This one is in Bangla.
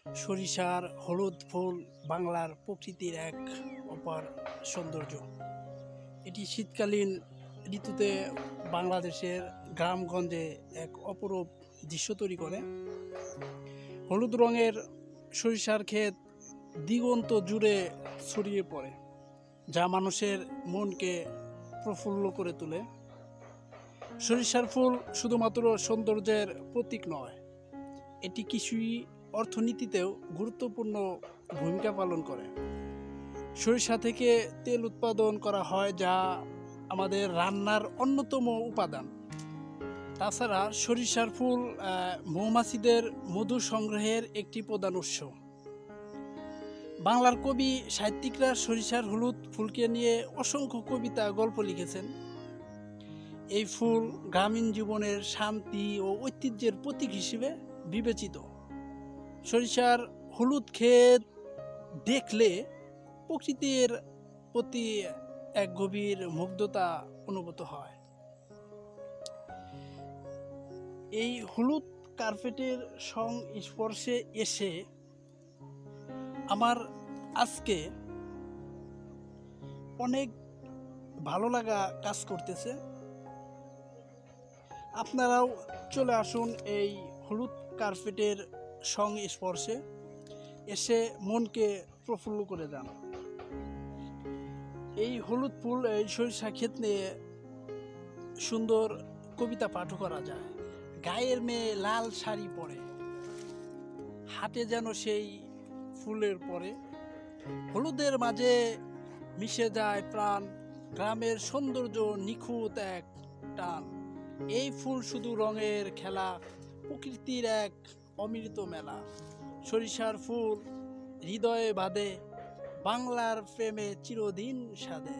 সরিষার হলুদ ফুল বাংলার প্রকৃতির এক অপার সৌন্দর্য। এটি শীতকালীন ঋতুতে বাংলাদেশের গ্রামগঞ্জে এক অপরূপ দৃশ্য তৈরি করে। হলুদ রঙের সরিষার ক্ষেত দিগন্ত জুড়ে ছড়িয়ে পড়ে, যা মানুষের মনকে প্রফুল্ল করে তোলে। সরিষার ফুল শুধুমাত্র সৌন্দর্যের প্রতীক নয়, এটি কৃষি অর্থনীতিতেও গুরুত্বপূর্ণ ভূমিকা পালন করে। সরিষা থেকে তেল উৎপাদন করা হয়, যা আমাদের রান্নার অন্যতম উপাদান। তাছাড়া সরিষার ফুল মৌমাছিদের মধু সংগ্রহের একটি প্রধান উৎস। বাংলার কবি সাহিত্যিকরা সরিষার হলুদ ফুলকে নিয়ে অসংখ্য কবিতা, গল্প লিখেছেন। এই ফুল গ্রামীণ জীবনের শান্তি ও ঐতিহ্যের প্রতীক হিসেবে বিবেচিত। সরিষার হলুদ ক্ষেত দেখলে প্রকৃতির প্রতি এক গভীর মুগ্ধতা অনুভূত হয়। এই হলুদ কার্পেটের সংস্পর্শে এসে আমার আজকে অনেক ভালো লাগা কাজ করতেছে। আপনারাও চলে আসুন এই হলুদ কার্পেটের সংস্পর্শে এসে মনকে প্রফুল্ল করে দেন। এই হলুদ ফুল, এই সরিষা ক্ষেত নিয়ে সুন্দর কবিতা পাঠও করা যায়। গায়ের মেয়ে লাল শাড়ি পরে, হাতে যেন সেই ফুলের পরে, হলুদের মাঝে মিশে যায় প্রাণ, গ্রামের সৌন্দর্য নিখুঁত এক টান। এই ফুল শুধু রঙের খেলা, প্রকৃতির এক অমৃত মেলা। সরিষার ফুল হৃদয়ে বাঁধে, বাংলার প্রেমে চিরদিন সাধে।